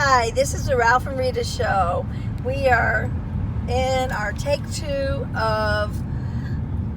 Hi, this is the Ralph and Rita show. We are in our take 2 of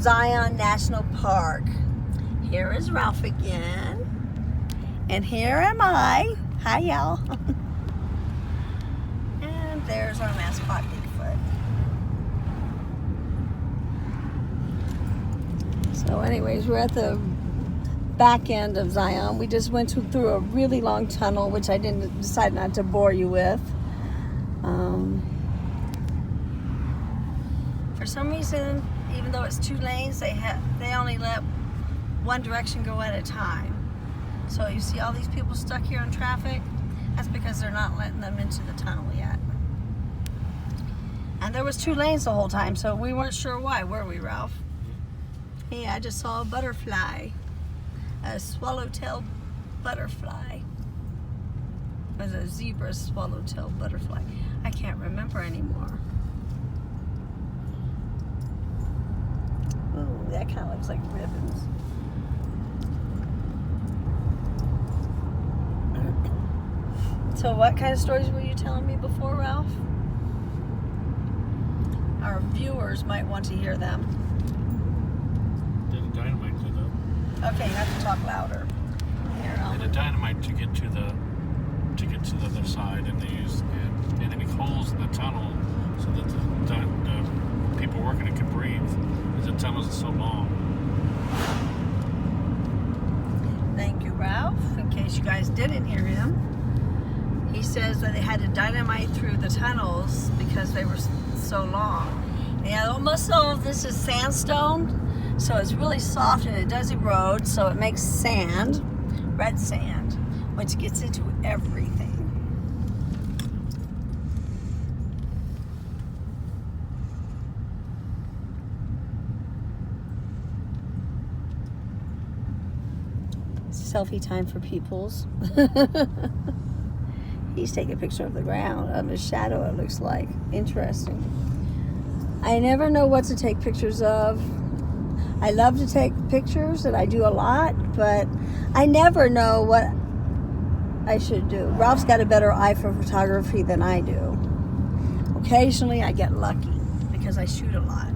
Zion National Park. Here is Ralph again. And here am I. Hi, y'all. And there's our mascot, Bigfoot. So anyways, we're at the back end of Zion. We just went through a really long tunnel, which I didn't decide not to bore you with. For some reason, even though it's 2 lanes, they only let one direction go at a time. So you see all these people stuck here in traffic. That's because they're not letting them into the tunnel yet. And there was 2 lanes the whole time, so we weren't sure why, were we, Ralph? Hey, I just saw a butterfly. A swallowtail butterfly. It was a zebra swallowtail butterfly. I can't remember anymore. Ooh, that kind of looks like ribbons. So what kind of stories were you telling me before, Ralph? Our viewers might want to hear them. Did a dynamite to the... Okay, you have to talk louder. Here, Did a dynamite to get to the other side, and they make holes in the tunnel so that the people working it can breathe, because the tunnels are so long. Thank you, Ralph. In case you guys didn't hear him, he says that they had to dynamite through the tunnels because they were so long. Yeah, almost all of this is sandstone. So it's really soft and it does erode, so it makes sand, red sand, which gets into everything. Selfie time for peoples. He's taking a picture of the ground, of his shadow, it looks like. Interesting. I never know what to take pictures of. I love to take pictures, and I do a lot, but I never know what I should do. Ralph's got a better eye for photography than I do. Occasionally, I get lucky because I shoot a lot.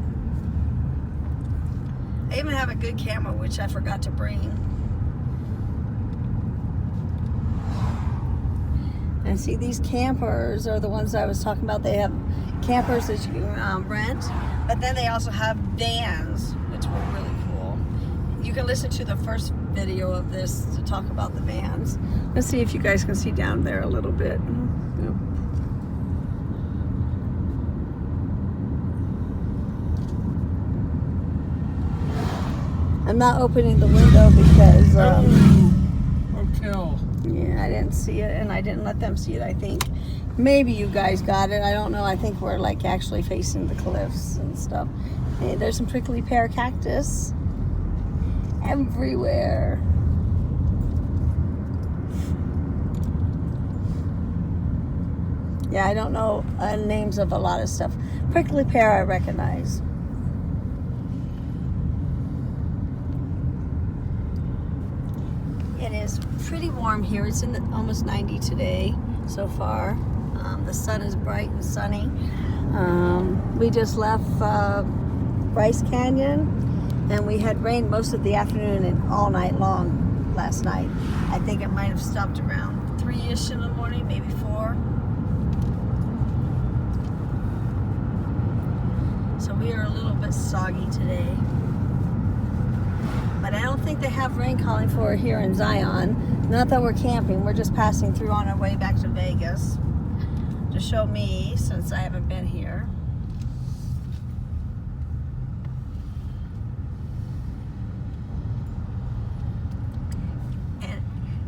I even have a good camera, which I forgot to bring. And see, these campers are the ones I was talking about. They have campers that you can rent, but then they also have vans, which were really cool. You can listen to the first video of this to talk about the vans. Let's see if you guys can see down there a little bit. Yep. I'm not opening the window because Hotel. yeah, I didn't see it, and I didn't let them see it, I think. Maybe you guys got it. I don't know. I think we're like actually facing the cliffs and stuff. Hey, there's some prickly pear cactus everywhere. Yeah, I don't know names of a lot of stuff. Prickly pear I recognize. It is pretty warm here. It's in almost 90 today so far. The sun is bright and sunny. We just left Bryce Canyon, and we had rain most of the afternoon and all night long last night. I think it might have stopped around 3-ish in the morning, maybe 4. So we are a little bit soggy today. But I don't think they have rain calling for it here in Zion. Not that we're camping, we're just passing through on our way back to Vegas to show me, since I haven't been here.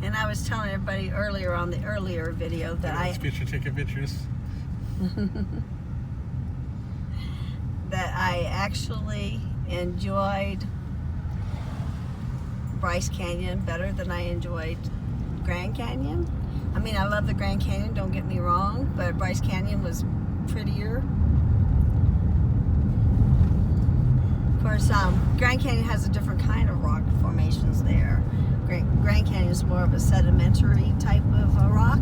And I was telling everybody earlier on the earlier video that Taking pictures. that I actually enjoyed Bryce Canyon better than I enjoyed Grand Canyon. I mean, I love the Grand Canyon, don't get me wrong, but Bryce Canyon was prettier. Of course, Grand Canyon has a different kind of rock formations there. Grand Canyon is more of a sedimentary type of rock.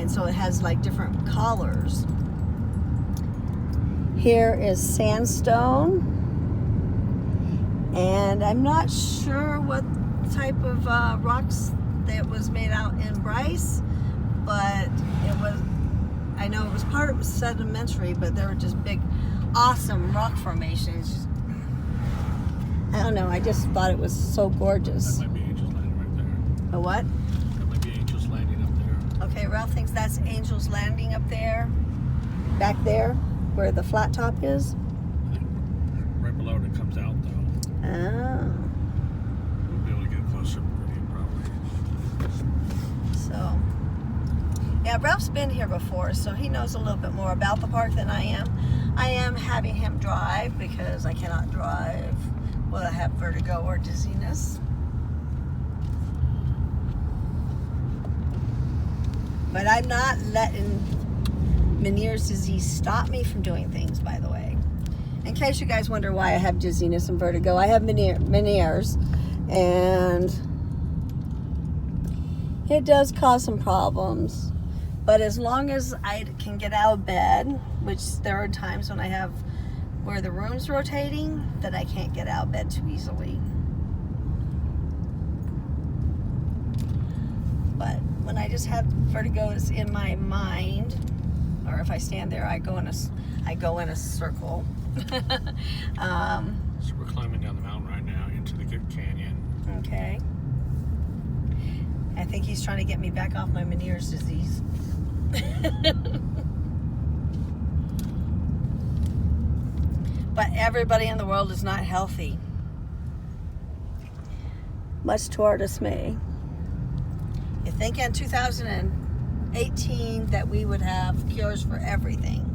and so it has like different colors. Here is sandstone, and I'm not sure what type of rocks that was made out in Bryce, but it was, I know it was part of sedimentary, but they were just big, awesome rock formations. I don't know, I just thought it was so gorgeous. That might be Angel's Landing right there. A what? That might be Angel's Landing up there. Okay, Ralph thinks that's Angel's Landing up there, back there, where the flat top is. I think right below it comes out though. Oh. We'll be able to get closer probably. So, yeah, Ralph's been here before, so he knows a little bit more about the park than I am. I am having him drive because I cannot drive. Well, I have vertigo or dizziness. But I'm not letting Meniere's disease stop me from doing things, by the way. In case you guys wonder why I have dizziness and vertigo, I have Meniere's, and it does cause some problems. But as long as I can get out of bed, which there are times when I have where the room's rotating, that I can't get out of bed too easily. But when I just have vertigos in my mind, or if I stand there, I go in a circle. So we're climbing down the mountain right now into the canyon. Okay. I think he's trying to get me back off my Meniere's disease. But everybody in the world is not healthy, much to our dismay. You think in 2018 that we would have cures for everything.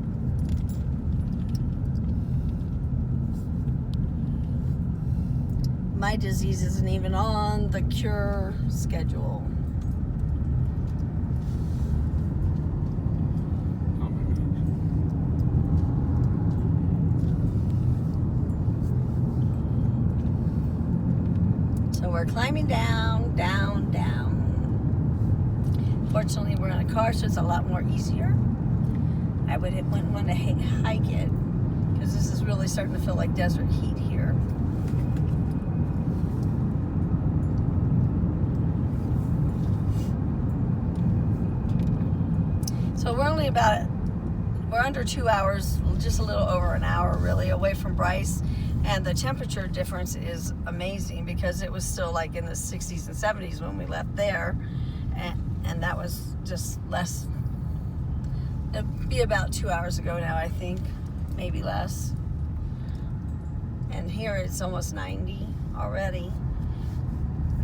My disease isn't even on the cure schedule. Oh my gosh. So we're climbing down, down, down. Fortunately, we're in a car, so it's a lot more easier. I wouldn't want to hike it, because this is really starting to feel like desert heat here. So we're under 2 hours, just a little over an hour really, away from Bryce. And the temperature difference is amazing, because it was still like in the 60s and 70s when we left there. And that was just less. It'd be about 2 hours ago now, I think, maybe less. And here it's almost 90 already.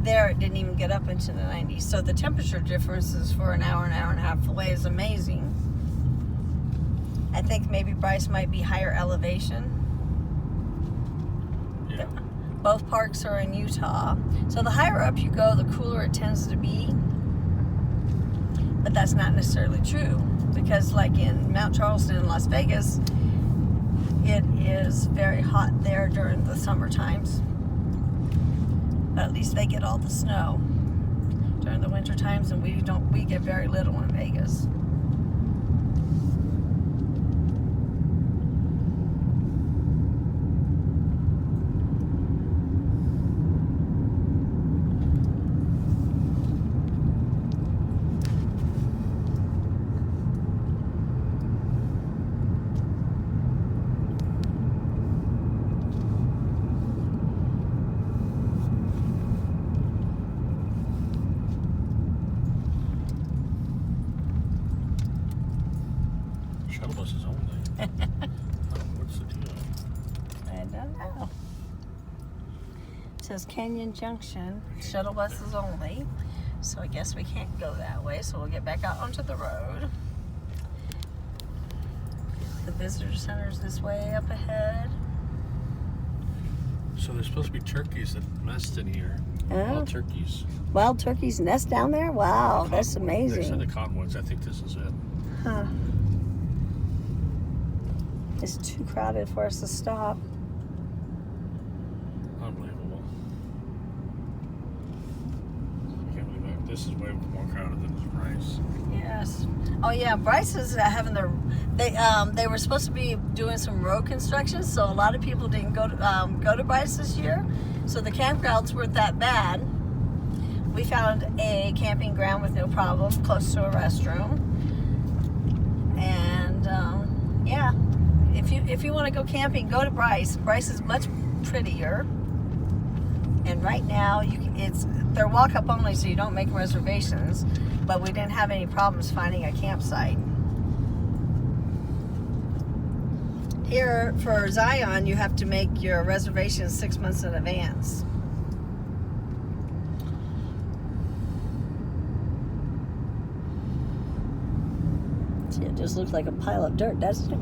There it didn't even get up into the 90s. So the temperature differences for an hour and a half away is amazing. I think maybe Bryce might be higher elevation. Yeah. Both parks are in Utah. So the higher up you go, the cooler it tends to be. But that's not necessarily true, because like in Mount Charleston in Las Vegas, it is very hot there during the summer times. But at least they get all the snow during the winter times, and we get very little in Vegas. Shuttle buses only. What's the deal? I don't know. It says Canyon Junction, shuttle buses only. So I guess we can't go that way, so we'll get back out onto the road. The visitor center's this way up ahead. So there's supposed to be turkeys that nest in here. Oh. Wild turkeys. Wild turkeys nest down there? Wow, that's They said amazing. the cottonwoods. I think this is it. Huh. It's too crowded for us to stop. Unbelievable. I can't believe that. This is way more crowded than Bryce. Yes. Oh yeah, Bryce is having their. They were supposed to be doing some road construction, so a lot of people didn't go to Bryce this year. So the campgrounds weren't that bad. We found a camping ground with no problem, close to a restroom. And yeah, if you want to go camping, go to Bryce. Bryce is much prettier. And right now, they're walk-up only, so you don't make reservations. But we didn't have any problems finding a campsite. Here for Zion, you have to make your reservations 6 months in advance. See, it just looks like a pile of dirt, doesn't it?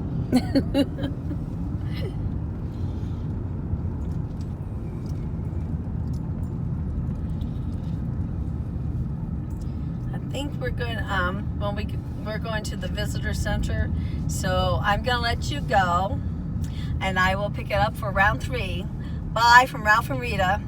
I think we're going we're going to the visitor center, so I'm gonna let you go, and I will pick it up for round 3. Bye from Ralph and Rita.